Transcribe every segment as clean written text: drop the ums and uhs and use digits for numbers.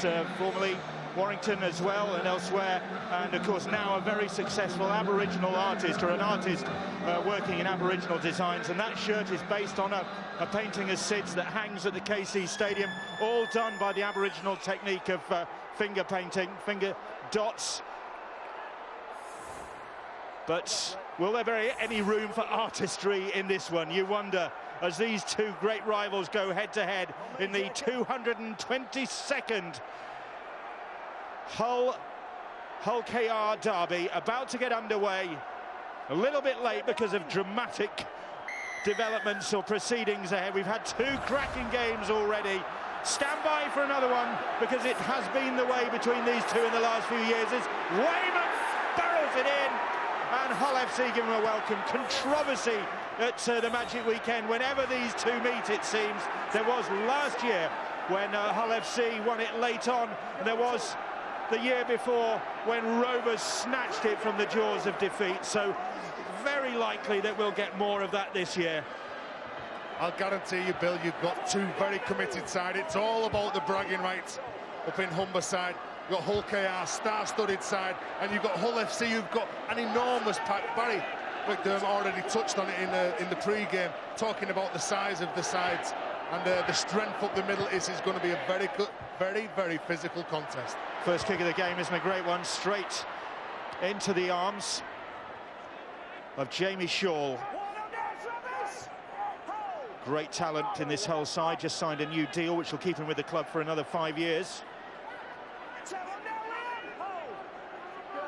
Artists, formerly Warrington as well and elsewhere, and of course now a very successful Aboriginal artist, or an artist working in Aboriginal designs, and that shirt is based on a painting of Sid's that hangs at the KC Stadium, all done by the Aboriginal technique of finger painting, finger dots. But will there be any room for artistry in this one? You wonder, as these two great rivals go head-to-head in the 222nd Hull KR derby, about to get underway. A little bit late because of dramatic developments or proceedings ahead. We've had two cracking games already. Stand by for another one, because it has been the way between these two in the last few years. As Weymouth barrels it in, and Hull FC give them a welcome. Controversy at the Magic Weekend whenever these two meet, it seems. There was last year when Hull FC won it late on, and there was the year before when Rovers snatched it from the jaws of defeat. So very likely that we'll get more of that this year. I'll guarantee you, Bill, you've got two very committed sides. It's all about the bragging rights up in Humberside. You've got Hull KR, star-studded side, and you've got Hull FC, who've got an enormous pack. Barry McDermott already touched on it in the pre-game, talking about the size of the sides, and the strength up the middle is going to be a very good, very physical contest. First kick of the game isn't a great one, straight into the arms of Jamie Shaw. Great talent in this Hull side, just signed a new deal which will keep him with the club for another 5 years.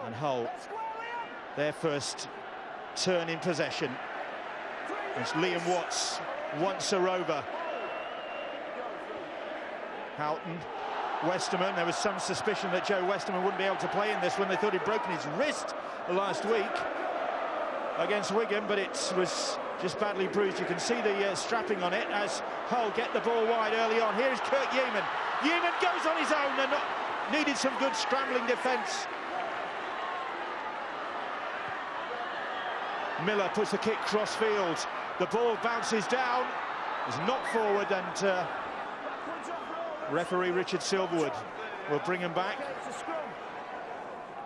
And Hull, their first turn in possession. It's Liam Watts, once a Rover. Houghton, Westerman. There was some suspicion that Joe Westerman wouldn't be able to play in this one. They thought he'd broken his wrist last week against Wigan, but it was just badly bruised. You can see the strapping on it as Hull get the ball wide early on. Here's Kurt Yeaman. Yeaman goes on his own and needed some good scrambling defence. Miller puts the kick cross-field. The ball bounces down, is knocked forward, and referee Richard Silverwood will bring him back.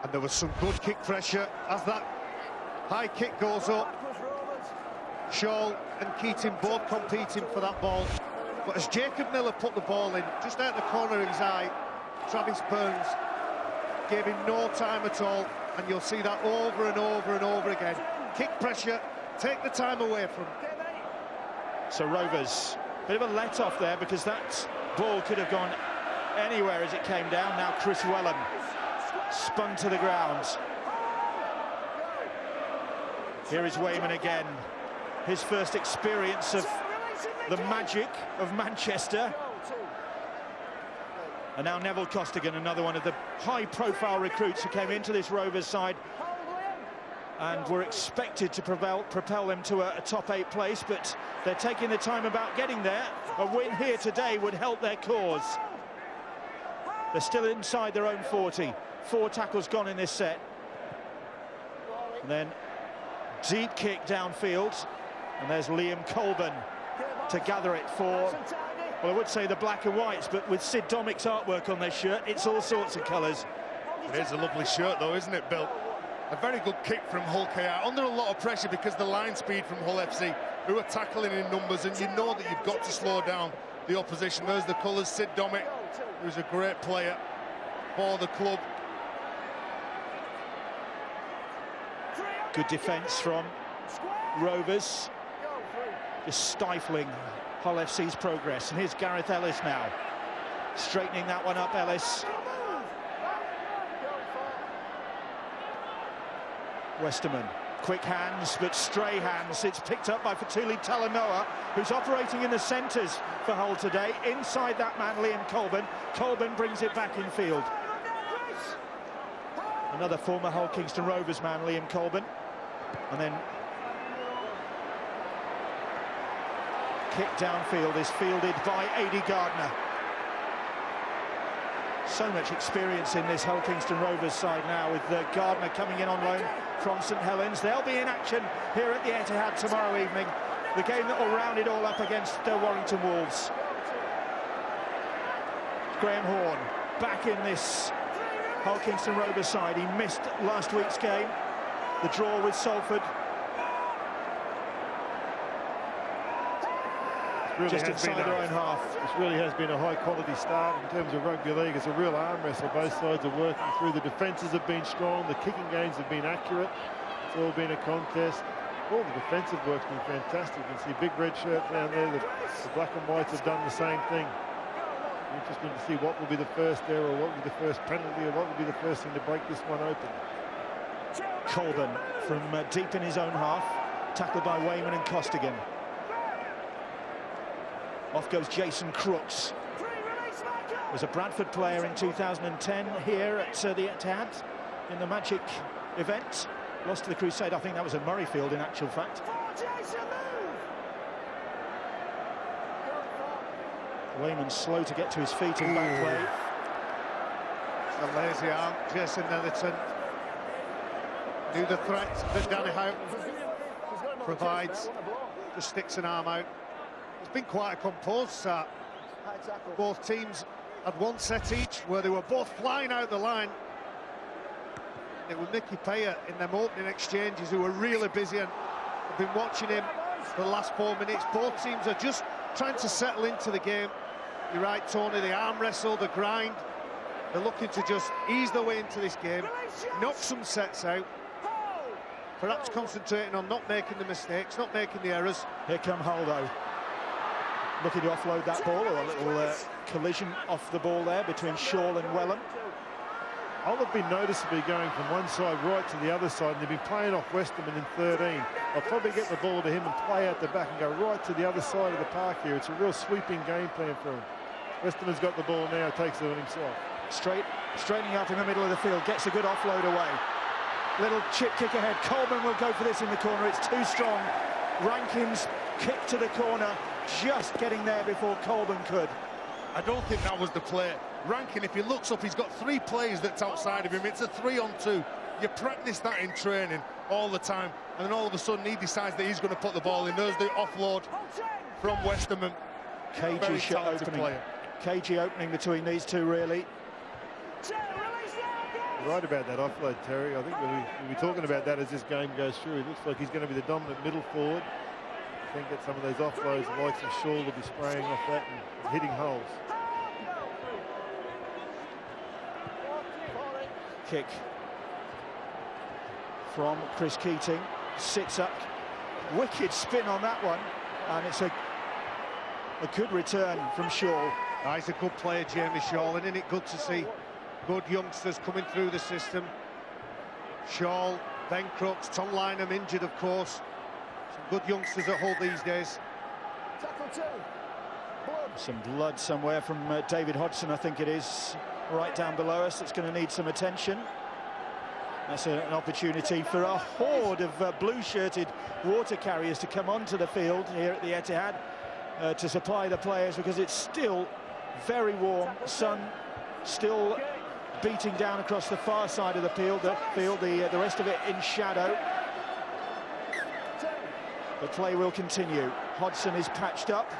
And there was some good kick pressure as that high kick goes up. Shaw and Keating both competing for that ball. But as Jacob Miller put the ball in, just out the corner of his eye, Travis Burns gave him no time at all. And you'll see that over and over and over again. Kick pressure, take the time away from. So Rovers, bit of a let-off there, because that ball could have gone anywhere as it came down. Now Chris Wellham spun to the ground. Here is Weymouth again. His first experience of the magic of Manchester. And now Neville Costigan, another one of the high-profile recruits who came into this Rovers side and were expected to propel them to a top 8 place, but they're taking the time about getting there. A win here today would help their cause. They're still inside their own 40. 4 tackles gone in this set. And then deep kick downfield, and there's Liam Colburn to gather it for, well, I would say the black and whites, but with Sid Dommick's artwork on their shirt, it's all sorts of colours. It is a lovely shirt though, isn't it, Bill? A very good kick from Hull KR, under a lot of pressure because the line speed from Hull FC, who are tackling in numbers, and you know that you've got to slow down the opposition. There's the colours, Sid Dommick, who's a great player for the club. Good defence from Rovers, just stifling Hull FC's progress. And here's Gareth Ellis now, straightening that one up. Ellis. Westerman, quick hands, but stray hands. It's picked up by Fetuli Talanoa, who's operating in the centres for Hull today. Inside that man, Liam Colburn. Colburn brings it back in field. Another former Hull Kingston Rovers man, Liam Colburn. And then kick downfield is fielded by Adi Gardner. So much experience in this Hull Kingston Rovers side now, with Gardner coming in on loan from St Helens. They'll be in action here at the Etihad tomorrow evening. The game that will round it all up against Warrington Wolves. Graham Horne back in this Hull Kingston Rovers side. He missed last week's game, the draw with Salford. Really just inside their own half. This really has been a high-quality start in terms of rugby league. It's a real arm wrestle. Both sides are working through. The defences have been strong. The kicking games have been accurate. It's all been a contest. All the defensive work's been fantastic. You can see big red shirt down there. The black and whites have done the same thing. Interesting to see what will be the first error, what will be the first penalty, or what will be the first thing to break this one open. Colburn from deep in his own half, tackled by Wayman and Costigan. Off goes Jason Crooks. Was a Bradford player in 2010 here at the Etihad in the Magic event. Lost to the Crusade. I think that was at Murrayfield in actual fact. Wayman slow to get to his feet in back play. A lazy arm, Jason Netherton. Knew the threat that Danny Houghton provides. Just sticks an arm out. It's been quite a composed start. Both teams had one set each where they were both flying out the line. It was Mickey Payer in them opening exchanges who were really busy, and I've been watching him for the last 4 minutes. Both teams are just trying to settle into the game. You're right, Tony, the arm wrestle, the grind. They're looking to just ease their way into this game, knock some sets out, perhaps concentrating on not making the mistakes, not making the errors. Here come Hull, though. Looking to offload that ball, or a little collision off the ball there between Shaw and Wellham. Hull have been noticeably going from one side right to the other side, and they've been playing off Westerman in 13. I'll probably get the ball to him and play out the back and go right to the other side of the park here. It's a real sweeping game plan for him. Westerman's got the ball now, takes it on himself. Straightening up in the middle of the field, gets a good offload away. Little chip kick ahead. Coleman will go for this in the corner. It's too strong. Rankin's kick to the corner, just getting there before Coleman could. I don't think that was the play. Rankin, if he looks up, he's got 3 players that's outside of him. It's a 3-on-2. You practice that in training all the time, and then all of a sudden he decides that he's going to put the ball in. There's the offload from Westerman. Cagey shot opening. Player. Cagey opening between these two, really. You're right about that offload, Terry. I think we'll be talking about that as this game goes through. It looks like he's going to be the dominant middle forward. I think that some of those offloads, the likes of Shaw, will be spraying off that and hitting holes. Kick from Chris Keating, sits up, wicked spin on that one, and it's a good return from Shaw. He's a good player, Jamie Shaw, and isn't it good to see good youngsters coming through the system? Shaw, Ben Crooks, Tom Lynham injured, of course. Some good youngsters at Hull these days. Some blood somewhere from David Hodgson, I think it is, right down below us. It's going to need some attention. That's an opportunity for a horde of blue-shirted water carriers to come onto the field here at the Etihad to supply the players, because it's still very warm. Sun still beating down across the far side of the field. The rest of it in shadow. The play will continue. Hodgson is patched up,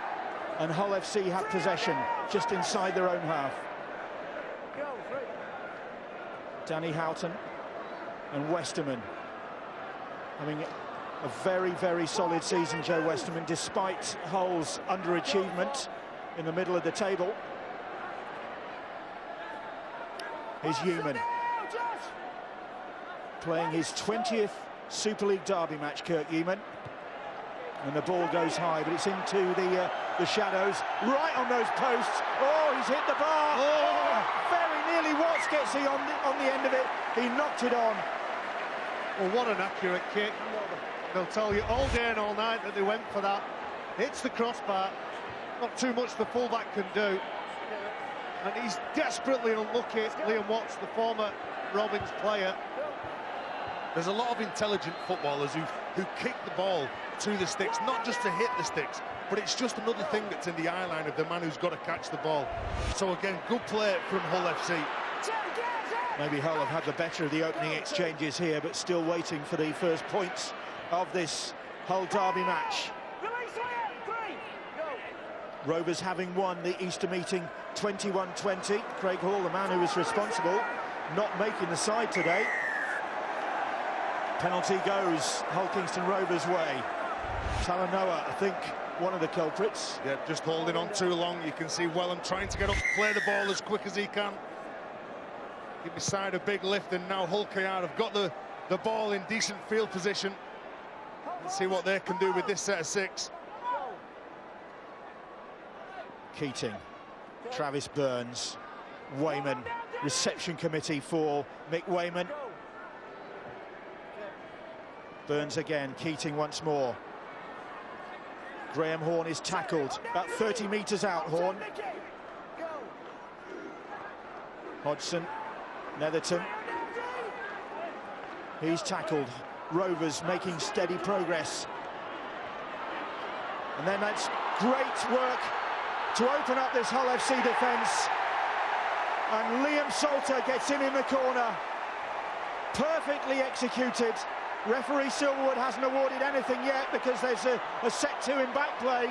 and Hull FC have possession just inside their own half. Danny Houghton and Westerman having a very, very solid season, Joe Westerman, despite Hull's underachievement in the middle of the table. Here's Human playing his 20th Super League derby match, Kirk Human. And the ball goes high, but it's into the shadows, right on those posts. Oh, he's hit the bar. Oh, very nearly. Watts gets he on the end of it. He knocked it on. Well, what an accurate kick. They'll tell you all day and all night that they went for that. Hits the crossbar. Not too much the fullback can do. And he's desperately unlucky, Liam Watts, the former Robins player. There's a lot of intelligent footballers who kick the ball to the sticks, not just to hit the sticks, but it's just another thing that's in the eye line of the man who's got to catch the ball. So again, good play from Hull FC. Maybe Hull have had the better of the opening exchanges here, but still waiting for the first points of this Hull derby match. Rovers having won the Easter meeting 21-20. Craig Hall, the man who was responsible, not making the side today. Penalty goes Hull Kingston Rovers' way. Talanoa, I think, one of the culprits. Yeah, just holding on too long. You can see Wellham trying to get up, play the ball as quick as he can. Give his side a big lift, and now Hull KR have got the ball in decent field position. Let's see what they can do with this set of 6. Keating, Travis Burns, Wayman, reception committee for Mick Wayman. Burns again, Keating once more. Graham Horne is tackled, about 30 metres out, Horne. Hodgson, Netherton. He's tackled. Rovers making steady progress. And then that's great work to open up this Hull FC defence. And Liam Salter gets in the corner. Perfectly executed. Referee Silverwood hasn't awarded anything yet because there's a set 2 in back play.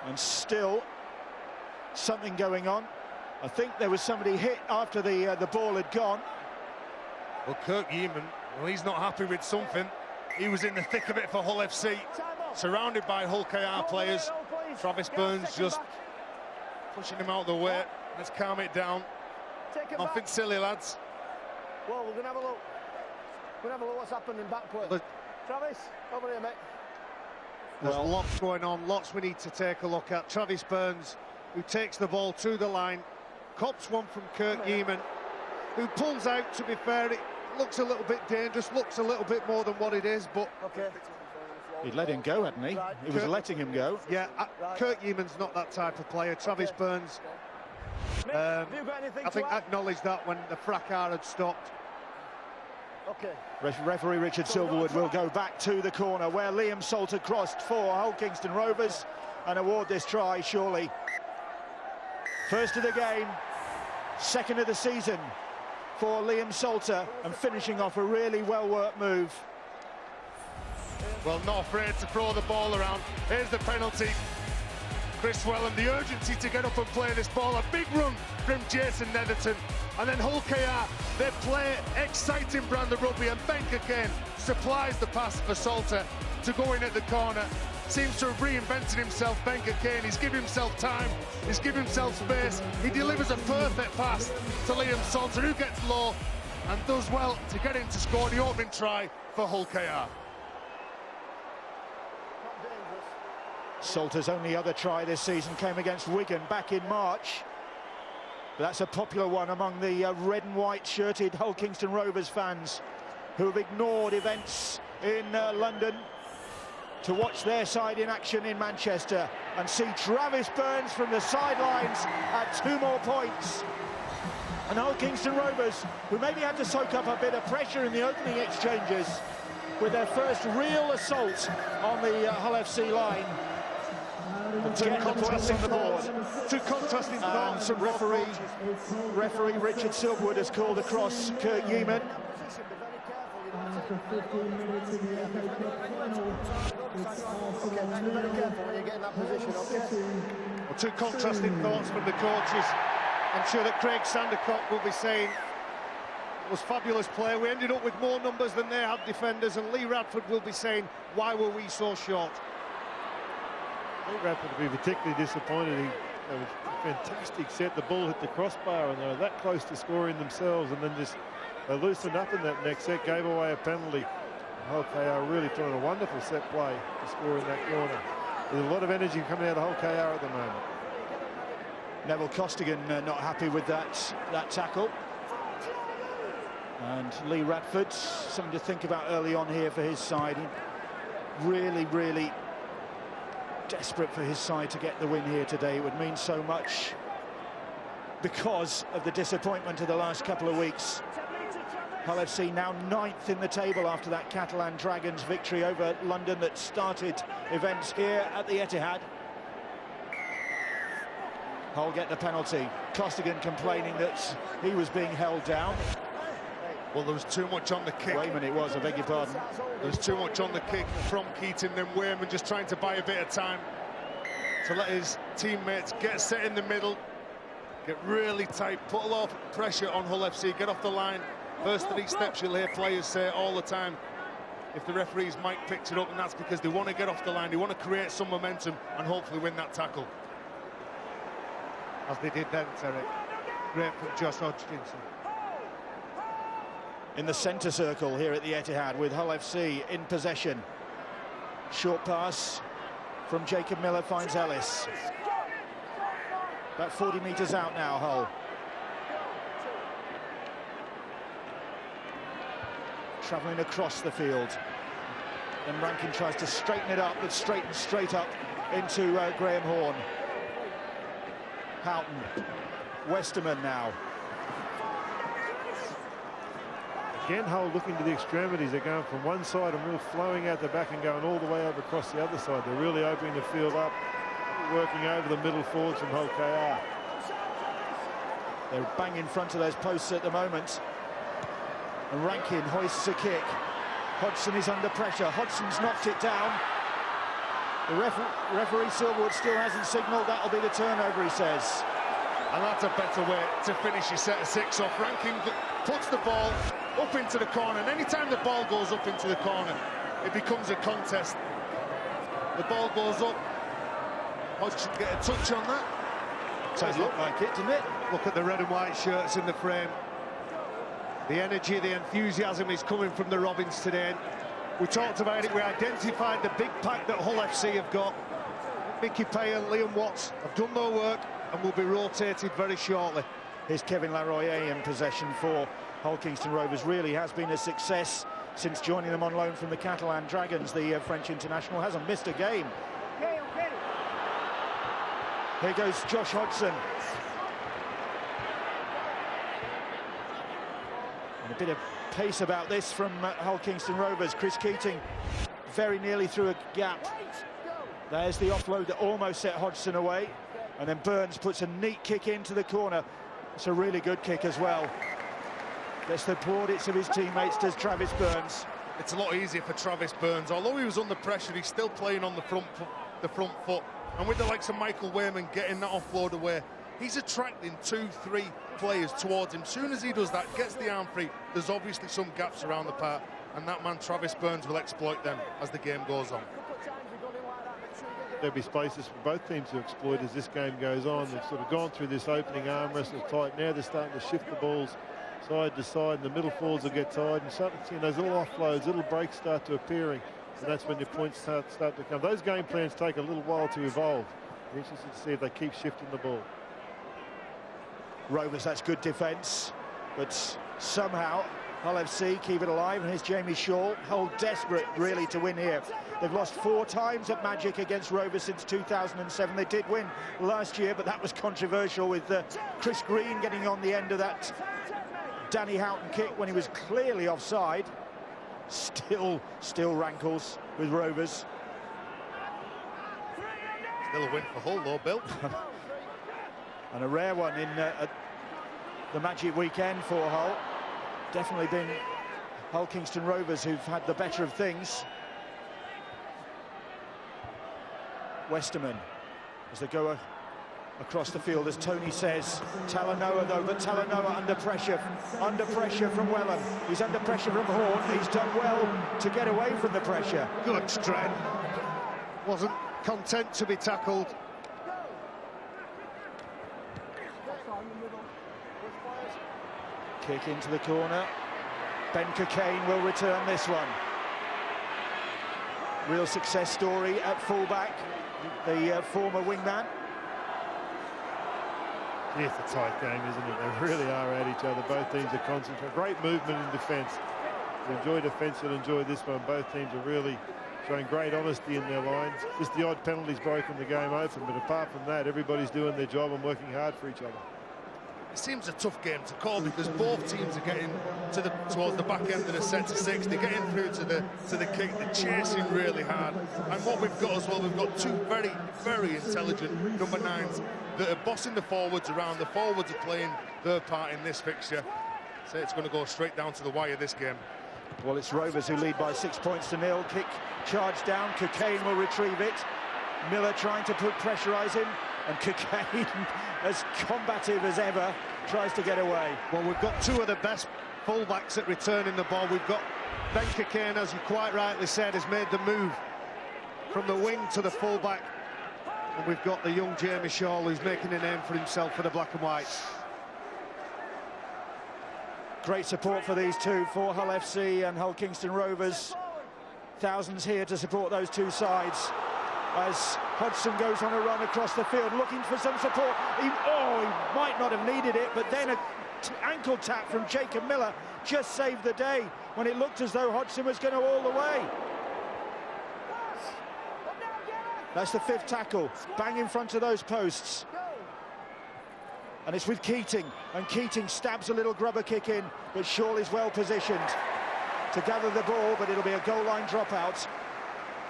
And still something going on. I think there was somebody hit after the ball had gone. Well, Kirk Yeaman, well, he's not happy with something. He was in the thick of it for Hull FC, surrounded by Hull KR players. Travis Burns just pushing him out of the way. Let's calm it down. Nothing silly, lads. Well, we're going to have a look. We're going to have a look what's happened in back play. Travis, over here, mate. There's lots going on, lots we need to take a look at. Travis Burns, who takes the ball to the line, cops one from Kirk Yeaman, who pulls out. To be fair, it looks a little bit dangerous, looks a little bit more than what it is, but... Okay. He'd let him go, hadn't he? He was letting him go. Yeah, Kirk Yeaman's not that type of player. Travis Burns, I think, acknowledged that when the fracas had stopped. Okay. Referee Richard Silverwood will go back to the corner where Liam Salter crossed for Hull Kingston Rovers and award this try, surely. First of the game, second of the season for Liam Salter, and finishing off a really well-worked move. Well, not afraid to throw the ball around. Here's the penalty. Chris Wellham, the urgency to get up and play this ball. A big run from Jason Netherton. And then Hull KR, they play exciting brand of rugby, and Ben Cockayne supplies the pass for Salter to go in at the corner. Seems to have reinvented himself, Ben Cockayne. He's given himself time, he's given himself space. He delivers a perfect pass to Liam Salter, who gets low and does well to get in to score the opening try for Hull KR. Salter's only other try this season came against Wigan back in March. But that's a popular one among the red and white shirted Hull Kingston Rovers fans who have ignored events in London to watch their side in action in Manchester and see Travis Burns from the sidelines at 2 more points. And Hull Kingston Rovers, who maybe had to soak up a bit of pressure in the opening exchanges with their first real assault on the Hull FC line. Two contrasting thoughts from referee Richard Silverwood has called across Kirk Yeaman. Two contrasting thoughts from the coaches. I'm sure that Craig Sandercock will be saying it was fabulous play. We ended up with more numbers than they had defenders, and Lee Radford will be saying, why were we so short? I think Radford would be particularly disappointed. It was a fantastic set. The ball hit the crossbar and they were that close to scoring themselves, and then just they loosened up in that next set, gave away a penalty. Hull KR really throwing a wonderful set play to score in that corner. There's a lot of energy coming out of Hull KR at the moment. Neville Costigan not happy with that tackle. And Lee Radford, something to think about early on here for his side. He really desperate for his side to get the win here today. It would mean so much because of the disappointment of the last couple of weeks. Hull FC now 9th in the table after that Catalan Dragons victory over London that started events here at the Etihad. Hull get the penalty. Costigan complaining that he was being held down. Well, there was too much on the kick. Wayman it was, I beg your pardon. There was too much on the kick from Keating, then Wayman just trying to buy a bit of time to let his teammates get set in the middle, get really tight, put a lot of pressure on Hull FC, get off the line. First 3 steps you'll hear players say all the time if the referee's mic picks it up, and that's because they want to get off the line, they want to create some momentum and hopefully win that tackle. As they did then, Terry. Great from Josh Hodgkinson. In the centre circle here at the Etihad with Hull FC in possession. Short pass from Jacob Miller finds Ellis. About 40 metres out now, Hull. Travelling across the field. And Rankin tries to straighten it up, but straight up into Graham Horne. Houghton. Westerman now. Again, Hull looking to the extremities. They're going from one side and all flowing out the back and going all the way over across the other side. They're really opening the field up, working over the middle forwards from Hull KR. They're bang in front of those posts at the moment. And Rankin hoists a kick. Hodgson is under pressure. Hodgson's knocked it down. The referee Silverwood still hasn't signalled. That'll be the turnover, he says. And that's a better way to finish your set of 6 off. Rankin puts the ball up into the corner, and anytime the ball goes up into the corner, it becomes a contest. The ball goes up. Hodgson get a touch on that. Does look like it, doesn't it? Look at the red and white shirts in the frame. The energy, the enthusiasm is coming from the Robins today. We talked about it, we identified the big pack that Hull FC have got. Mickey Pay and Liam Watts have done their work and will be rotated very shortly. Here's Kevin Laroyer in possession for Hull Kingston Rovers. Really has been a success since joining them on loan from the Catalan Dragons. The French international hasn't missed a game. Here goes Josh Hodgson. And a bit of pace about this from Hull Kingston Rovers. Chris Keating very nearly through a gap. There's the offload that almost set Hodgson away. And then Burns puts a neat kick into the corner. It's a really good kick as well. Gets the plaudits of his teammates, does Travis Burns. It's a lot easier for Travis Burns. Although he was under pressure, he's still playing on the front foot. And with the likes of Michael Wayman getting that offload away, he's attracting 2-3 players towards him. Soon as he does that, gets the arm free, there's obviously some gaps around the park, and that man Travis Burns will exploit them as the game goes on. There'll be spaces for both teams to exploit as this game goes on. They've sort of gone through this opening arm wrestle tight. Now they're starting to shift the balls side to side, and the middle forwards will get tired, and start seeing those little offloads, little breaks start to appearing, and that's when your points start to come. Those game plans take a little while to evolve. We're interested to see if they keep shifting the ball. Rovers, that's good defence, but somehow Hull FC keep it alive, and here's Jamie Shaw. Hull desperate really to win here. They've lost 4 times at Magic against Rovers since 2007. They did win last year, but that was controversial with Chris Green getting on the end of that Danny Houghton kick when he was clearly offside. Still rankles with Rovers. Still a win for Hull though, Bill. And a rare one in the Magic weekend for Hull. Definitely been Hull Kingston Rovers who've had the better of things. Westerman as they go across the field, as Tony says. Talanoa though, but Talanoa under pressure from Wellham. He's under pressure from Horne. He's done well to get away from the pressure. Good strength. Wasn't content to be tackled. Kick into the corner. Ben Cockayne will return this one. Real success story at fullback, the former wingman. It's a tight game, isn't it? They really are at each other. Both teams are concentrating. Great movement in defence. If you enjoy defence, you'll enjoy this one. Both teams are really showing great honesty in their lines. Just the odd penalties broken the game open, but apart from that, everybody's doing their job and working hard for each other. It seems a tough game to call because both teams are getting towards the back end of the set to 6. They're getting through to the kick. They're chasing really hard. And what we've got as well, we've got 2 very, very intelligent number 9s that are bossing the forwards around. The forwards are playing their part in this fixture. Say it's going to go straight down to the wire this game. Well, it's Rovers who lead by 6 points to nil. Kick charge down. Cockayne will retrieve it. Miller trying to pressurise him, and Cockayne, as combative as ever, tries to get away. Well, we've got two of the best fullbacks at returning the ball. We've got Ben Cockayne, as you quite rightly said, has made the move from the wing to the fullback. And we've got the young Jamie Shaw, who's making a name for himself for the Black and Whites. Great support for these two, for Hull FC and Hull Kingston Rovers. Thousands here to support those two sides as Hodgson goes on a run across the field looking for some support. He might not have needed it, but then an ankle tap from Jacob Miller just saved the day when it looked as though Hodgson was going to all the way. That's the fifth tackle, bang in front of those posts. And it's with Keating, and Keating stabs a little grubber kick in, but Shaw is well positioned to gather the ball, but it'll be a goal line dropout.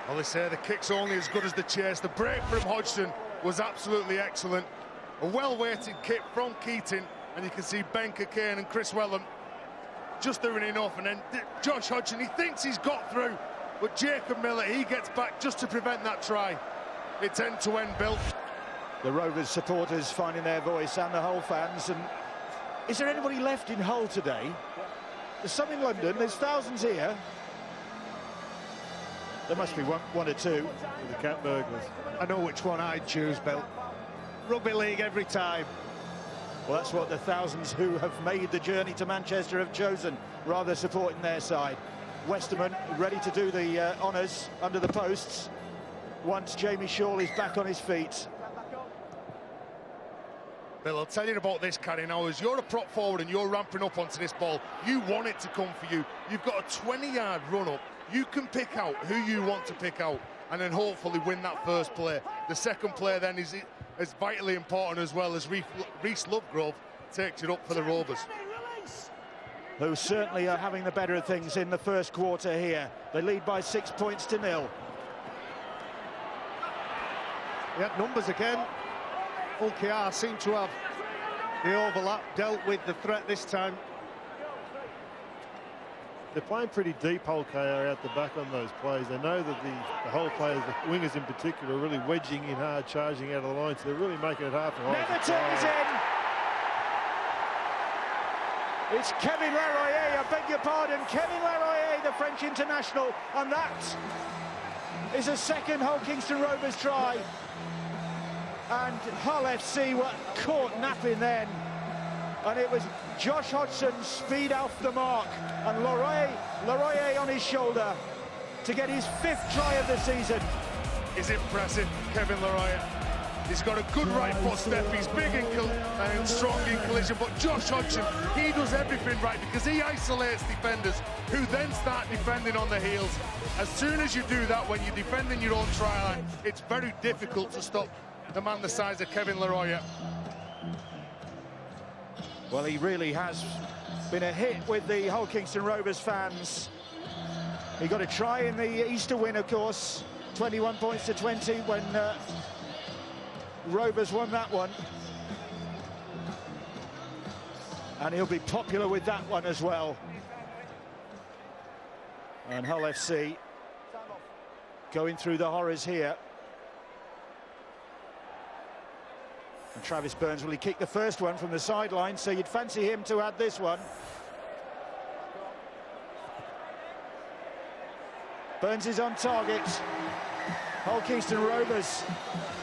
Well, they say the kick's only as good as the chase. The break from Hodgson was absolutely excellent. A well-weighted kick from Keating, and you can see Ben Cockayne and Chris Wellham just doing enough, and then Josh Hodgson, he thinks he's got through, but Jacob Miller, he gets back just to prevent that try. It's end-to-end built. The Rovers supporters finding their voice, and the Hull fans. And is there anybody left in Hull today? There's some in London, there's thousands here. There must be one or two. The cat burglars. I know which one I'd choose, Bill. Rugby league every time. Well, that's what the thousands who have made the journey to Manchester have chosen, rather supporting their side. Westerman ready to do the honours under the posts once Jamie Shaw is back on his feet. Bill, I'll tell you about this, Carrie, now, as you're a prop forward and you're ramping up onto this ball, you want it to come for you. You've got a 20-yard run-up. You can pick out who you want to pick out and then hopefully win that first play. The second play then is vitally important as well, as Reece Lovegrove takes it up for the Rovers. Who certainly are having the better of things in the first quarter here. They lead by 6 points to nil. Yeah, numbers again. Hull KR seem to have the overlap, dealt with the threat this time. They're playing pretty deep, Hull KR, out the back on those plays. They know that the Hull players, the wingers in particular, are really wedging in hard, charging out of the line, so they're really making it hard for Hull. Neverton is in. It's Kevin Laroyer, I beg your pardon, Kevin Laroyer, the French international, and that is a second Hull Kingston Rovers try. And Hull FC were caught napping then. And it was Josh Hodgson's speed off the mark. And Laroyer on his shoulder to get his 5th try of the season. Is impressive, Kevin Laroyer. He's got a good right foot step. He's big and strong in collision. But Josh Hodgson, he does everything right because he isolates defenders who then start defending on the heels. As soon as you do that, when you're defending your own try line, it's very difficult to stop the man the size of Kevin Laroyer. Well, he really has been a hit with the Hull Kingston Rovers fans. He got a try in the Easter win, of course, 21 points to 20 when Rovers won that one. And he'll be popular with that one as well. And Hull FC going through the horrors here. And Travis Burns, well, he kicked the first one from the sideline, so you'd fancy him to add this one. Burns is on target. Hull Kingston Rovers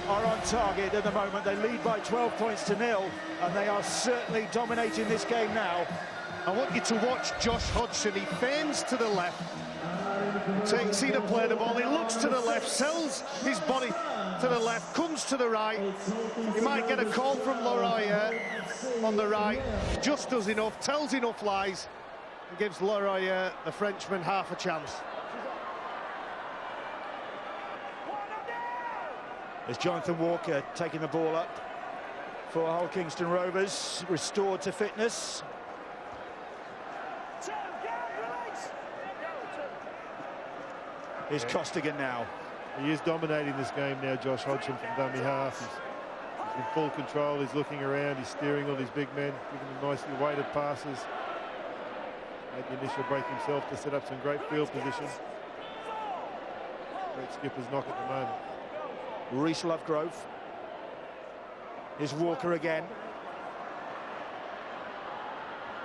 are on target at the moment. They lead by 12 points to nil, and they are certainly dominating this game now. I want you to watch Josh Hodgson. He feigns to the left. See the play the ball. He looks to the left, sells his body to the left, comes to the right. He might get a call from Laroyer on the right. Just does enough, tells enough lies, and gives Laroyer, the Frenchman, half a chance. There's Jonathan Walker taking the ball up for Hull Kingston Rovers, restored to fitness. Here's Costigan now. He is dominating this game now, Josh Hodgson, from dummy half. He's in full control, he's looking around, he's steering all these big men, giving them nicely weighted passes. Had the initial break himself to set up some great field position. Great skipper's knock at the moment. Reece Lovegrove. Here's Walker again.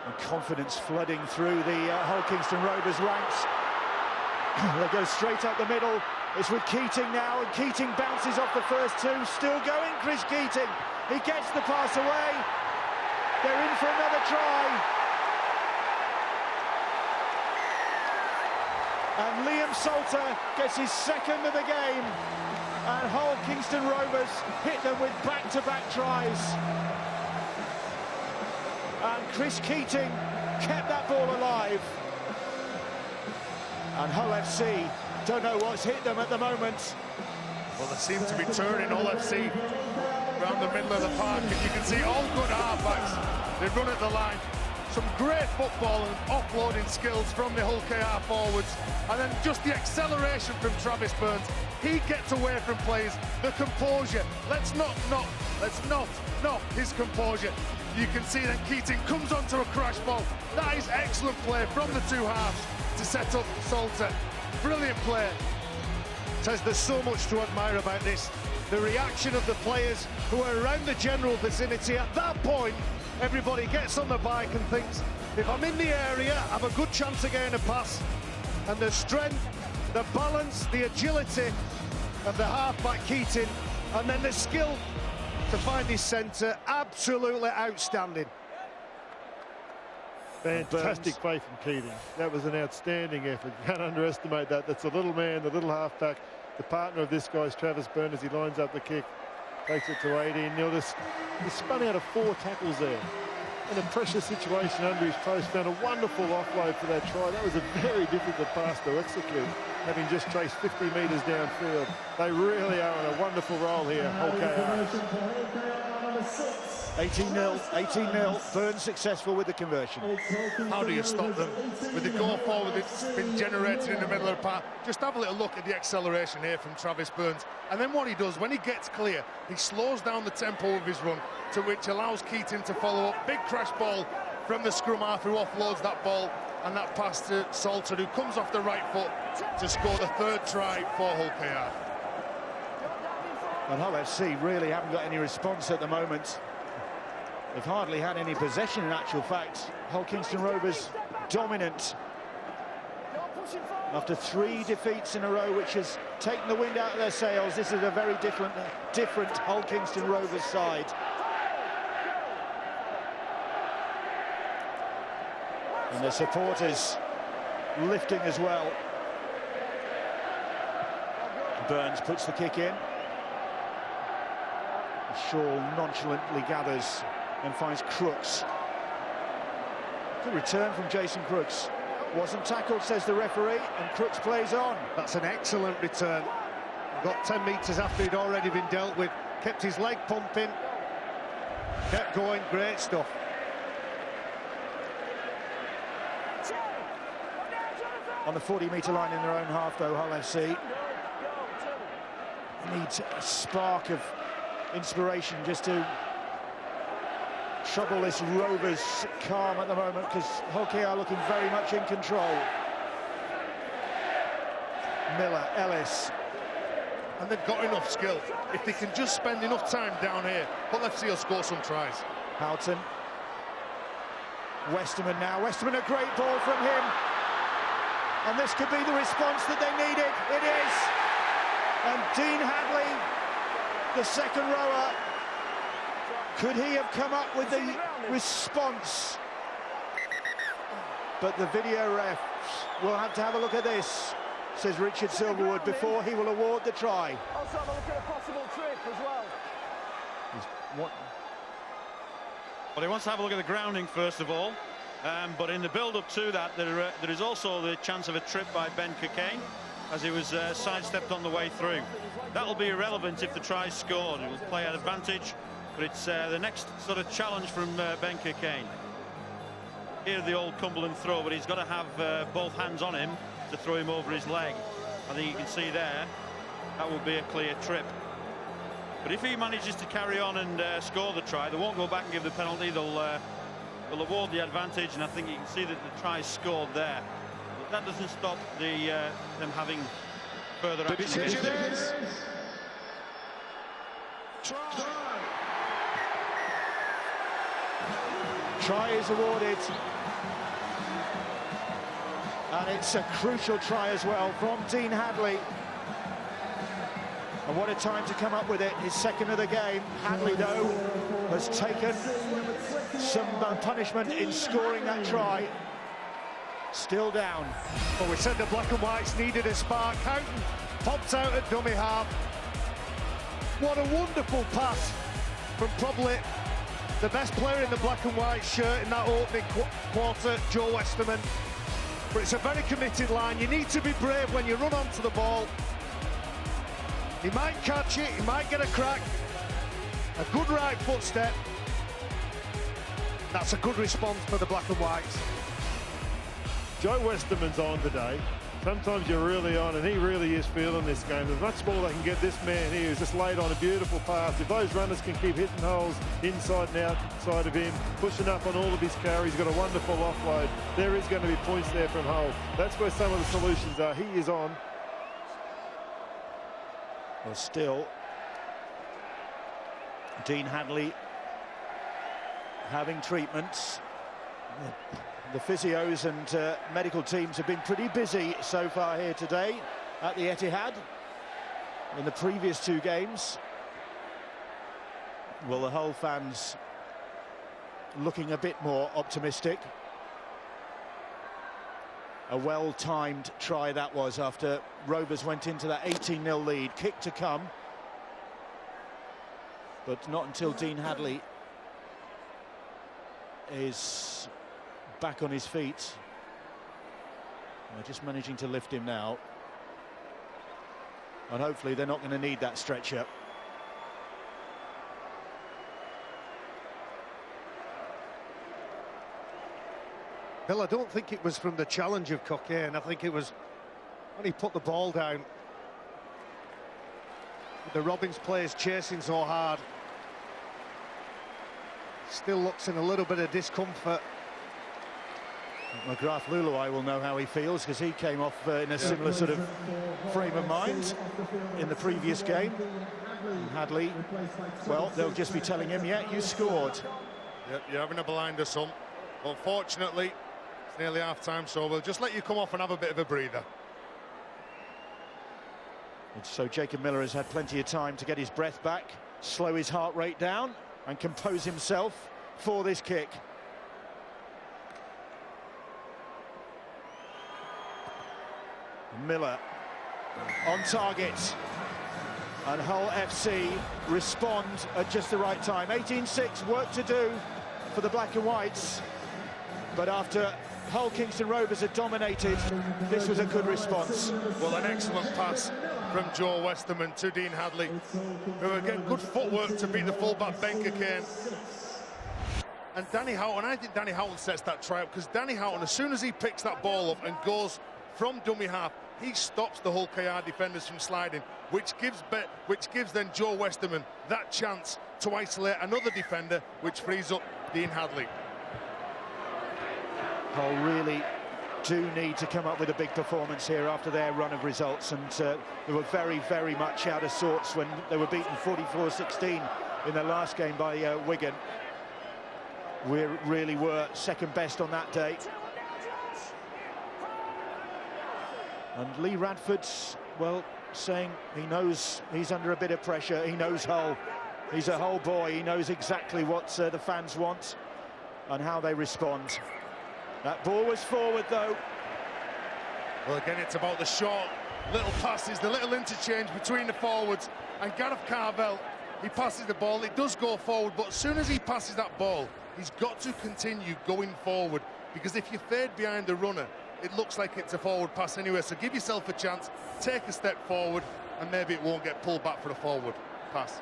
And confidence flooding through the Hull Kingston Rovers ranks. They go straight up the middle. It's with Keating now, and Keating bounces off the first two. Still going, Chris Keating. He gets the pass away. They're in for another try. And Liam Salter gets his second of the game. And Hull Kingston Rovers hit them with back-to-back tries. And Chris Keating kept that ball alive. And Hull FC don't know what's hit them at the moment. Well, they seem to be turning Hull FC around the middle of the park, and you can see all good halfbacks. They run at the line. Some great football and offloading skills from the Hull KR forwards, and then just the acceleration from Travis Burns. He gets away from players. The composure. Let's not knock his composure. You can see that Keating comes onto a crash ball. That is excellent play from the two halves to set up Salter. Brilliant play. Says there's so much to admire about this. The reaction of the players who are around the general vicinity. At that point, everybody gets on the bike and thinks, if I'm in the area, I have a good chance of getting a pass. And the strength, the balance, the agility of the halfback Keating, and then the skill to find his centre, absolutely outstanding. Fantastic play from Keating. That was an outstanding effort. You can't underestimate that. That's a little man, the little halfback. The partner of this guy is Travis Burns as he lines up the kick. Takes it to 18. Now this spun out of 4 tackles there. In a pressure situation under his post, found a wonderful offload for that try. That was a very difficult pass to execute, having just traced 50 metres downfield. They really are on a wonderful roll here, Hull KR. 18-0, Burns successful with the conversion. How do you stop them? With the goal forward that's been generated in the middle of the park, just have a little look at the acceleration here from Travis Burns. And then what he does, when he gets clear, he slows down the tempo of his run, to which allows Keating to follow up. Big crash ball from the scrum half who offloads that ball, and that pass to Salter, who comes off the right foot to score the 3rd try for Hull KR. And Hull FC really haven't got any response at the moment. They've hardly had any possession in actual fact. Hull Kingston Rovers dominant. After 3 defeats in a row, which has taken the wind out of their sails, this is a very different Hull Kingston Rovers side. And their supporters lifting as well. Burns puts the kick in. Shaw nonchalantly gathers and finds Crooks. Good return from Jason Crooks. Wasn't tackled, says the referee, and Crooks plays on. That's an excellent return. Got 10 metres after he'd already been dealt with. Kept his leg pumping. Kept going, great stuff. On the 40-metre line in their own half, though, Hull FC needs a spark of inspiration just to trouble this Rovers calm at the moment, because Hull KR looking very much in control. Miller, Ellis. And they've got enough skill. If they can just spend enough time down here, Hull FC will score some tries. Houghton. Westerman now. Westerman, a great ball from him. And this could be the response that they needed. It is. And Dean Hadley, the second rower, could he have come up with the response? But the video refs will have to have a look at this, says Richard Silverwood, before he will award the try. Also have a look at a possible trip as well. Well, he wants to have a look at the grounding first of all, but in the build-up to that, there is also the chance of a trip by Ben Cockayne, as he was sidestepped on the way through. That'll be irrelevant if the try's scored. It will play at advantage, but it's the next sort of challenge from Ben Cockayne. Here the old Cumberland throw, but he's got to have both hands on him to throw him over his leg. I think you can see there, that will be a clear trip. But if he manages to carry on and score the try, they won't go back and give the penalty. They'll will award the advantage, and I think you can see that the try scored there. But that doesn't stop them having further action. Try is awarded, and it's a crucial try as well from Dean Hadley. And what a time to come up with it, his second of the game. Hadley, though, has taken some punishment in scoring that try. Still down. Well, we said the black and whites needed a spark. Houghton pops out at dummy half. What a wonderful pass from probably the best player in the black and white shirt in that opening quarter, Joe Westerman. But it's a very committed line. You need to be brave when you run onto the ball. He might catch it, he might get a crack. A good right foot step. That's a good response for the black and whites. Joe Westerman's on today. Sometimes you're really on, and he really is feeling this game. There's much more they can get this man here who's just laid on a beautiful pass. If those runners can keep hitting holes inside and outside of him, pushing up on all of his carries, he's got a wonderful offload. There is going to be points there from Hull. That's where some of the solutions are. He is on. Well, still, Dean Hadley having treatments. The physios and medical teams have been pretty busy so far here today at the Etihad. In the previous two games, well, the Hull fans looking a bit more optimistic. A well-timed try that was after Rovers went into that 18-0 lead. Kick to come, but not until Dean Hadley is back on his feet. They're just managing to lift him now, and hopefully they're not going to need that stretcher. Bill, I don't think it was from the challenge of Cockayne. I think it was when he put the ball down. The Robins players chasing so hard. Still looks in a little bit of discomfort. McGrath Luluai will know how he feels, because he came off in a similar sort of frame of mind in the previous game. And Hadley, well, they'll just be telling him, yeah, you scored. Yep, you're having a blinder, son. Unfortunately, it's nearly half-time, so we'll just let you come off and have a bit of a breather. And so Jacob Miller has had plenty of time to get his breath back, slow his heart rate down, and compose himself for this kick. Miller on target, and Hull FC respond at just the right time. 18-6, work to do for the black and whites, but after Hull Kingston Rovers had dominated, this was a good response. Well, an excellent pass from Joe Westerman to Dean Hadley, who again, good footwork to beat the fullback Ben Cockayne. And Danny Houghton, I think Danny Houghton sets that try up, because Danny Houghton, as soon as he picks that ball up and goes from dummy half, he stops the Hull KR defenders from sliding, which gives then Joe Westerman that chance to isolate another defender, which frees up Dean Hadley. Hull really do need to come up with a big performance here after their run of results, and they were very, very much out of sorts when they were beaten 44-16 in their last game by Wigan. We really were second best on that day. And Lee Radford's, well, saying he knows he's under a bit of pressure. He knows Hull. He's a Hull boy. He knows exactly what the fans want and how they respond. That ball was forward, though. Well, again, it's about the short little passes, the little interchange between the forwards. And Gareth Carvell, he passes the ball. It does go forward, but as soon as he passes that ball, he's got to continue going forward, because if you fade behind the runner, it looks like it's a forward pass anyway. So give yourself a chance, take a step forward, and maybe it won't get pulled back for a forward pass.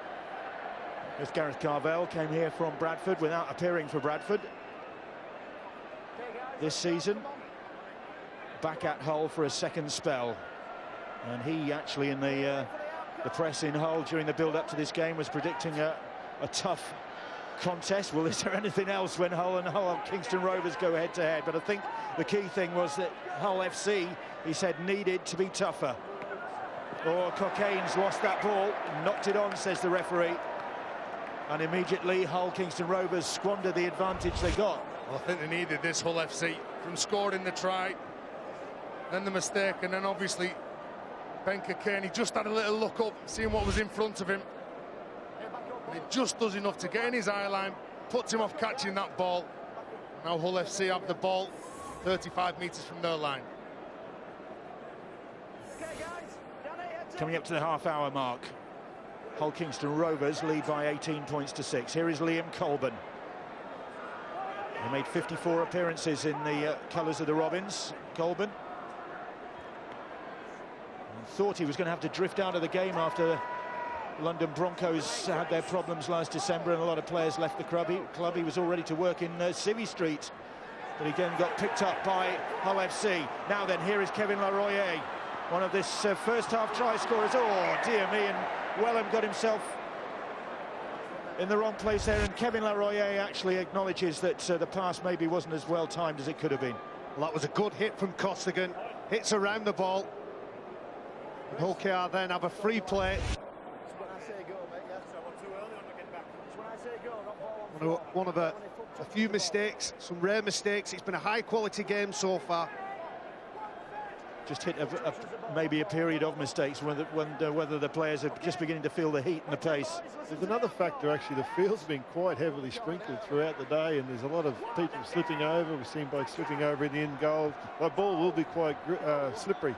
As Gareth Carvell came here from Bradford without appearing for Bradford this season, back at Hull for a second spell, and he actually in the press in Hull during the build-up to this game was predicting a tough contest. Well, is there anything else when Hull and Kingston Rovers go head-to-head? But I think the key thing was that Hull FC, he said, needed to be tougher. Or Cocaine's lost that ball, knocked it on, says the referee. And immediately Hull Kingston Rovers squandered the advantage they got. Well, I think they needed this, Hull FC, from scoring the try, then the mistake, and then obviously Ben Cockayne, he just had a little look up, seeing what was in front of him. And it just does enough to get in his eye line, puts him off catching that ball. Now Hull FC have the ball 35 metres from their line. Coming up to the half-hour mark, Hull Kingston Rovers lead by 18 points to 6. Here is Liam Colburn. He made 54 appearances in the colours of the Robins. Colburn thought he was going to have to drift out of the game after London Broncos had their problems last December and a lot of players left the club. He was all ready to work in Civvy Street, but again got picked up by Hull FC. Now then, here is Kevin Laroyer, one of this first half try scorers. Oh dear me, and Wellham got himself in the wrong place there, and Kevin Laroyer actually acknowledges that the pass maybe wasn't as well timed as it could have been. Well, that was a good hit from Costigan. Hits around the ball. And Hull KR then have a free play. One of a few mistakes, some rare mistakes. It's been a high-quality game so far. Just hit maybe a period of mistakes, whether the players are just beginning to feel the heat and the pace. There's another factor, actually. The field's been quite heavily sprinkled throughout the day, and there's a lot of people slipping over. We've seen blokes slipping over in the end goal. The ball will be quite slippery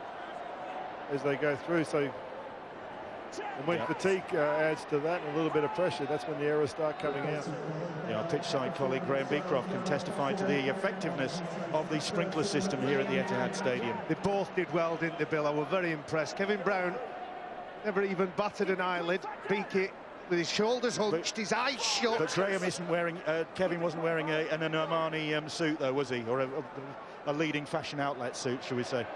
as they go through. So, and when fatigue adds to that and a little bit of pressure, that's when the errors start coming out. Yeah, our pitch side colleague Graham Beecroft can testify to the effectiveness of the sprinkler system here at the Etihad Stadium. They both did well, didn't they, Bill? I was very impressed. Kevin Brown never even batted an eyelid. Beaky with his shoulders hunched, his eyes shut. But Graham isn't wearing, Kevin wasn't wearing an Armani suit though, was he? Or a leading fashion outlet suit, shall we say.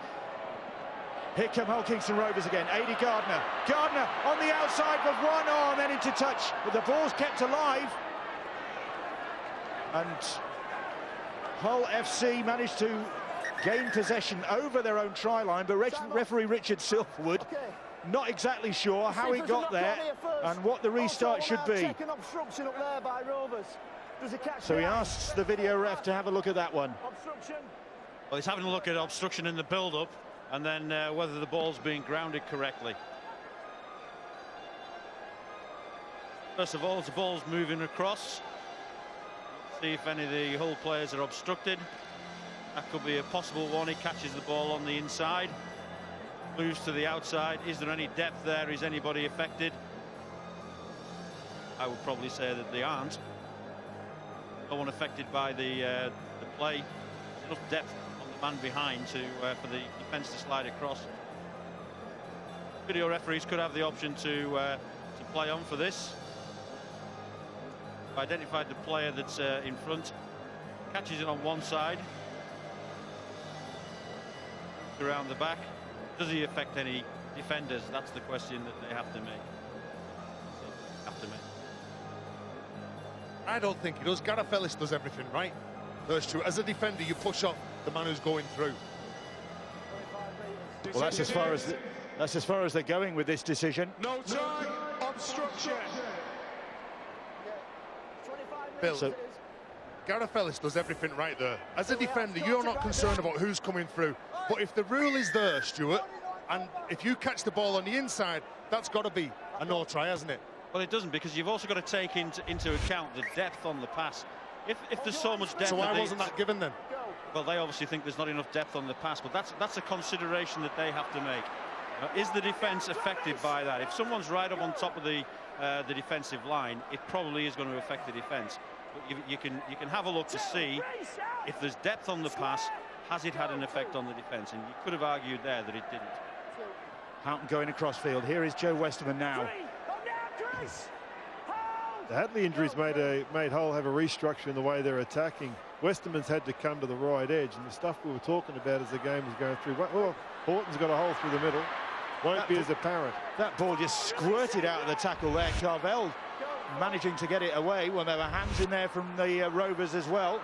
Here come Hull Kingston Rovers again. Adi Gardner. Gardner on the outside with one arm, then into touch. But the ball's kept alive. And Hull FC managed to gain possession over their own try line, but referee Richard Silverwood not exactly sure how he got there and what the restart should be. So he asks the video ref to have a look at that one. Well, he's having a look at obstruction in the build-up, and then whether the ball's being grounded correctly. First of all, as the ball's moving across, see if any of the Hull players are obstructed. That could be a possible one. He catches the ball on the inside, moves to the outside. Is there any depth there? Is anybody affected? I would probably say that they aren't. No one affected by the play. Enough depth on the man behind to for the defence to slide across. Video referees could have the option to play on for this. Identified the player that's in front, catches it on one side, around the back. Does he affect any defenders? That's the question that they have to make. I don't think he does. Gareth Ellis does everything right. That's true. As a defender, you push off the man who's going through. Well, that's as far as they're going with this decision. No time. Obstruction. Bill, so Gareth Ellis does everything right there. As a defender, you're not concerned about who's coming through. But if the rule is there, Stuart, and if you catch the ball on the inside, that's got to be a no try, hasn't it? Well, it doesn't, because you've also got to take into account the depth on the pass. If there's so much depth... So why wasn't that given then? Well, they obviously think there's not enough depth on the pass, but that's a consideration that they have to make. Is the defence affected by that? If someone's right up on top of the defensive line, it probably is going to affect the defence. But you can have a look to see if there's depth on the pass. Has it had an effect on the defence? And you could have argued there that it didn't. Houghton going across field. Here is Joe Westerman now. The Hadley injuries made Hull have a restructure in the way they're attacking. Westerman's had to come to the right edge, and the stuff we were talking about as the game was going through. Well, Horton's got a hole through the middle. Won't be as apparent. That ball just squirted out of the tackle there. Carvel managing to get it away. Well, there were hands in there from the Rovers as well.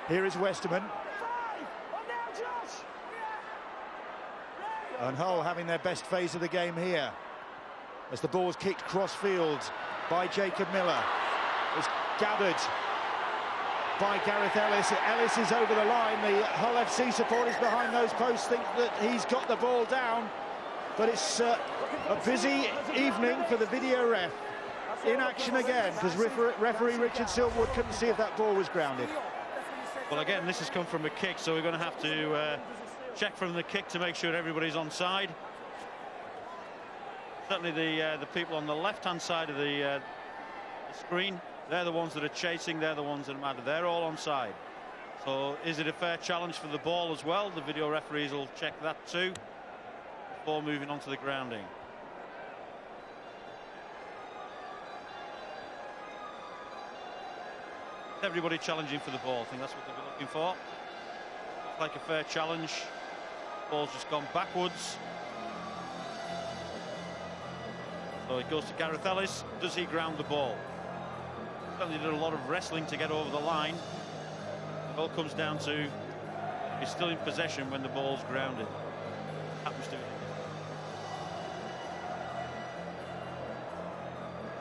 Here is Westerman. And Hull having their best phase of the game here, as the ball's kicked cross-field by Jacob Miller. It's gathered by Gareth Ellis. Ellis is over the line. The Hull FC supporters behind those posts think that he's got the ball down, but it's a busy evening for the video ref. In action again, because referee Richard Silverwood couldn't see if that ball was grounded. Well, again, this has come from a kick, so we're going to have to check from the kick to make sure everybody's onside. Certainly the people on the left-hand side of the screen, they're the ones that are chasing, they're the ones that matter. They're all onside. So is it a fair challenge for the ball as well? The video referees will check that too before moving on to the grounding. Everybody challenging for the ball. I think that's what they'll be looking for. Looks like a fair challenge. Ball's just gone backwards. So it goes to Gareth Ellis. Does he ground the ball? Certainly did a lot of wrestling to get over the line. It all comes down to he's still in possession when the ball's grounded. Happens to be.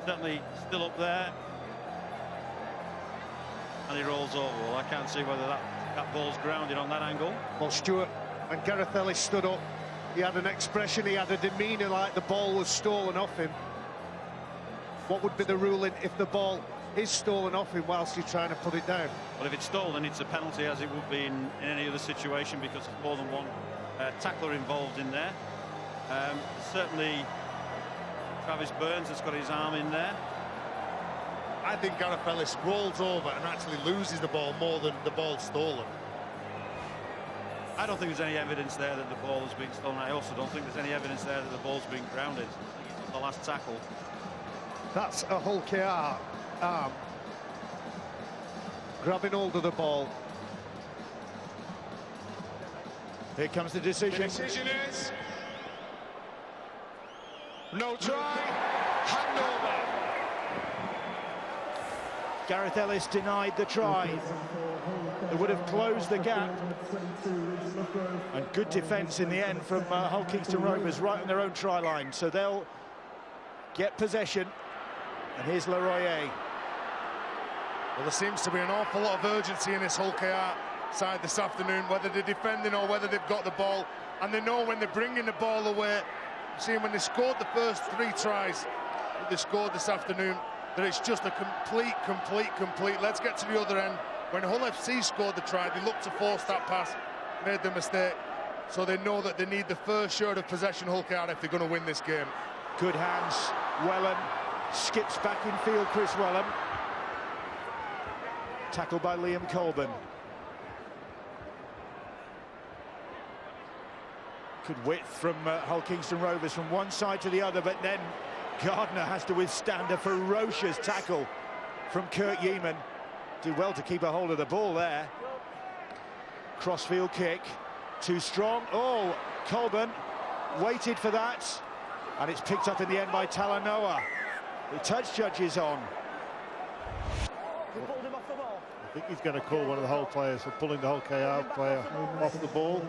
Certainly still up there. And he rolls over. Well, I can't see whether that ball's grounded on that angle. Well, Stuart, when Gareth Ellis stood up, he had an expression, he had a demeanour like the ball was stolen off him. What would be the ruling if the ball is stolen off him whilst he's trying to put it down? Well, if it's stolen, it's a penalty, as it would be in any other situation, because there's more than one tackler involved in there. Certainly, Travis Burns has got his arm in there. I think Gareth Ellis rolls over and actually loses the ball more than the ball stolen. I don't think there's any evidence there that the ball has been stolen. I also don't think there's any evidence there that the ball's been grounded. I think it's the last tackle. That's a Hull KR arm grabbing hold of the ball. Here comes the decision. The decision is no try, handover. Gareth Ellis denied the try. It would have closed the gap. And good defence in the end from Hull Kingston Rovers right on their own try line. So they'll get possession. And here's Leroyer. Well, there seems to be an awful lot of urgency in this Hull KR side this afternoon, whether they're defending or whether they've got the ball. And they know when they're bringing the ball away, seeing when they scored the first 3 tries that they scored this afternoon, that it's just a complete. Let's get to the other end. When Hull FC scored the try, they looked to force that pass, made the mistake. So they know that they need the first shot of possession, Hull KR, if they're going to win this game. Good hands. Wellham skips back in field, Chris Wellham. Tackled by Liam Colburn. Good width from Hull Kingston Rovers from one side to the other, but then Gardner has to withstand a ferocious tackle from Kurt Yeaman. Did well to keep a hold of the ball there. Crossfield kick, too strong. Oh, Colburn waited for that, and it's picked up in the end by Talanoa. The touch judge is on. I think he's going to call one of the Hull players for pulling the Hull KR player off the ball.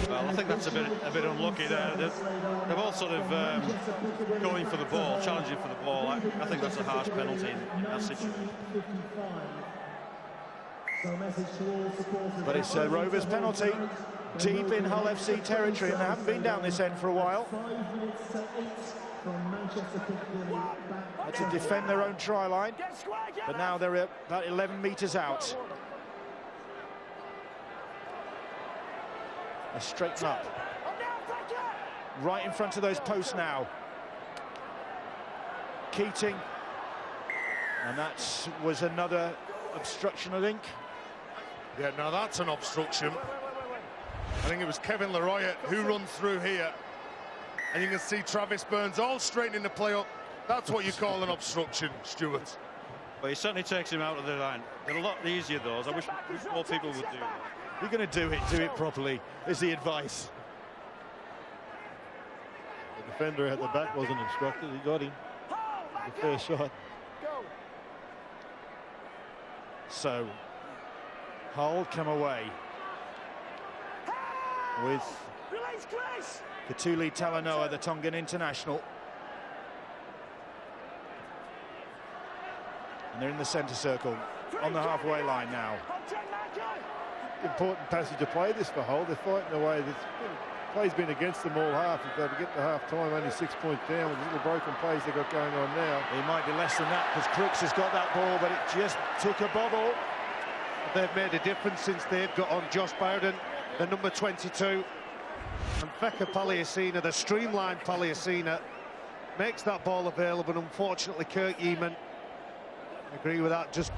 Well, I think that's a bit unlucky there. They've all sort of going for the ball, challenging for the ball. I think that's a harsh penalty in that situation. But it's a Rovers penalty, deep in Hull FC territory, and they haven't been down this end for a while. Had to defend their own try line, but now they're about 11 metres out. They straighten up. Right in front of those posts now. Keating. And that was another obstruction, I think. Yeah, now that's an obstruction. I think it was Kevin Leroyer who runs through here. And you can see Travis Burns all straightening the play up. That's what you call an obstruction, Stuart. Well, he certainly takes him out of the line. They're a lot easier, those. I wish more people would do that. If you're going to do it properly, is the advice. defender at the back wasn't instructed. He got him. A fair shot. So Hull come away with Fetuli Talanoa, the Tongan international. And they're in the centre circle on the halfway line now. Important passage of play this for Hull. They're fighting away. Play's been against them all half. If they to get to half time, only 6 points down with the little broken plays they've got going on now. It might be less than that because Crooks has got that ball, but it just took a bobble. They've made a difference since they've got on Josh Bowden, the number 22. And Feka Paliasina, the streamlined Paliasina, makes that ball available. And unfortunately, Kurt Yeaman, I agree with that, just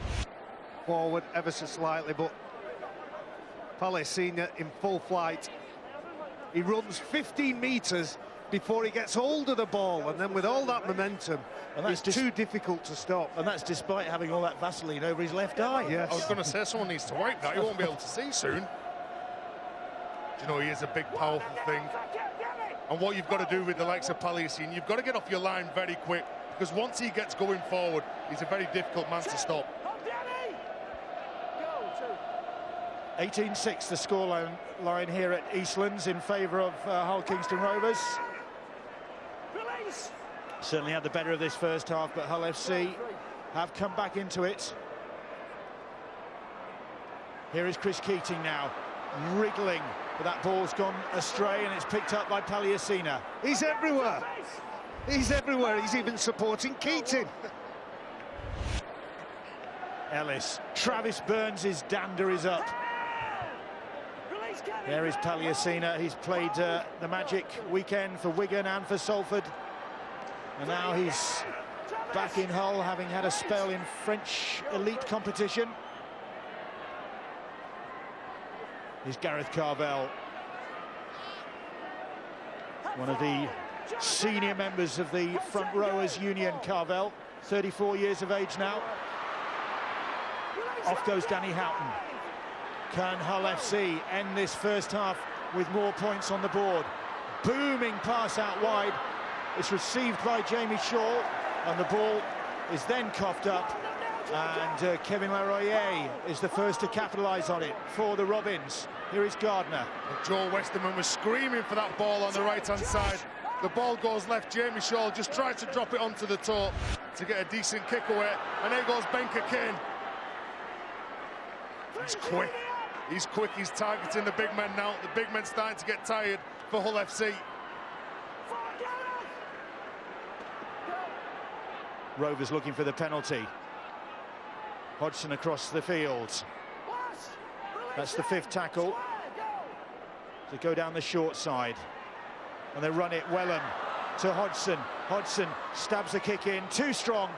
forward ever so slightly, but Paliasina in full flight. He runs 15 metres before he gets hold of the ball, and then with all that momentum, and it's too difficult to stop. And that's despite having all that Vaseline over his left eye. Yes. I was going to say someone needs to wipe that. He won't be able to see soon. Do you know, he is a big, powerful thing. And what you've got to do with the likes of Paliasina, you've got to get off your line very quick, because once he gets going forward, he's a very difficult man to stop. 18-6 the scoreline here at Eastlands in favour of Hull Kingston Rovers. Certainly had the better of this first half, but Hull FC have come back into it. Here is Chris Keating now, wriggling, but that ball's gone astray and it's picked up by Paliasina. He's everywhere. He's everywhere. He's even supporting Keating. Ellis. Travis Burns' dander is up. There is Paliasina. He's played the Magic weekend for Wigan and for Salford. And now he's back in Hull, having had a spell in French elite competition. Here's Gareth Carvel, one of the senior members of the Front Rowers Union. Carvel, 34 years of age now. Off goes Danny Houghton. Can Hull FC end this first half with more points on the board? Booming pass out wide. It's received by Jamie Shaw, and the ball is then coughed up. And Kevin Laroyer is the first to capitalise on it for the Robins. Here is Gardner. And Joel Westerman was screaming for that ball on the right-hand side. The ball goes left. Jamie Shaw just tries to drop it onto the toe to get a decent kick away. And there goes Ben Cockayne. He's quick. He's quick. He's targeting the big men now. The big men starting to get tired for Hull FC. Rovers looking for the penalty. Hodgson across the field. That's the fifth tackle. To go down the short side. And they run it Wellham to Hodgson. Hodgson stabs the kick in. Too strong.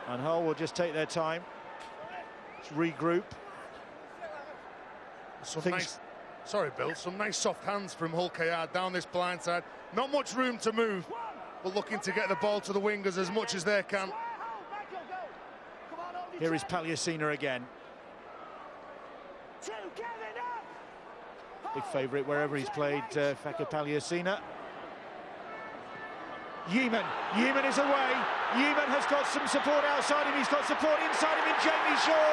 And Hull will just take their time. Let's regroup. Sorry, Bill. Some nice soft hands from Hull KR down this blind side. Not much room to move, but looking to get the ball to the wingers as much as they can. Here is Paliasina again. Big favourite wherever he's played, Feka Paliasina. Yeaman. Yeaman is away. Yeaman has got some support outside him. He's got support inside him in Jamie Shaw.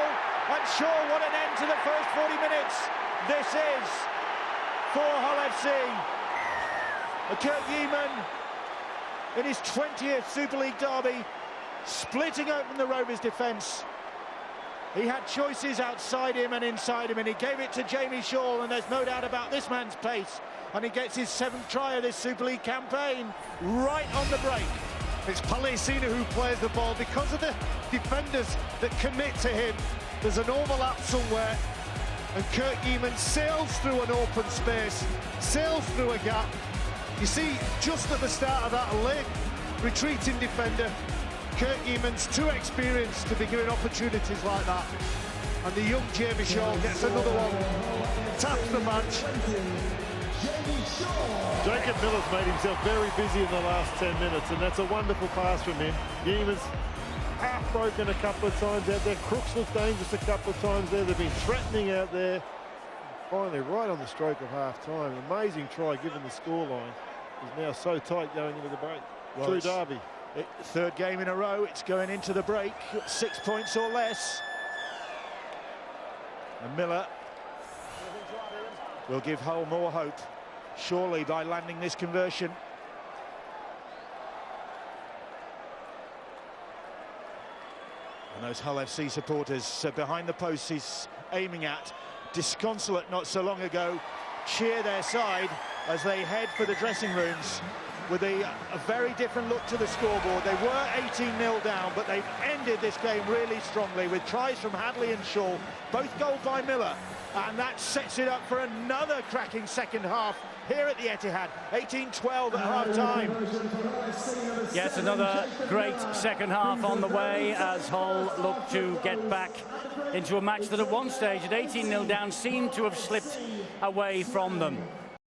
And Shaw, what an end to the first 40 minutes. This is for Hull FC. Kurt Yeaman in his 20th Super League derby, splitting open the Rovers' defence. He had choices outside him and inside him, and he gave it to Jamie Shaw, and there's no doubt about this man's pace. And he gets his 7th try of this Super League campaign right on the break. It's Paliasina who plays the ball. Because of the defenders that commit to him, there's an overlap somewhere, and Kurt Yeaman sails through an open space, sails through a gap. You see, just at the start of that late retreating defender, Kurt Yeaman's too experienced to be given opportunities like that. And the young Jamie Shaw gets another one, taps the match. Jacob Miller's made himself very busy in the last 10 minutes, and that's a wonderful pass from him. Yeaman's half broken a couple of times out there. Crooks looked dangerous a couple of times there. They've been threatening out there. finally, right on the stroke of half-time. Amazing try given the scoreline. Is now so tight going into the break. Well, True derby. Third game in a row, it's going into the break, 6 points or less. And Miller will give Hull more hope, surely, by landing this conversion. And those Hull FC supporters behind the posts he's aiming at, disconsolate not so long ago, cheer their side as they head for the dressing rooms with a very different look to the scoreboard. They were 18-0 down, but they've ended this game really strongly with tries from Hadley and Shaw, both goals by Miller, and that sets it up for another cracking second half here at the Etihad. 18-12 at half-time. Yes, another great second half on the way as Hull look to get back into a match that at one stage, at 18-0 down, seemed to have slipped away from them.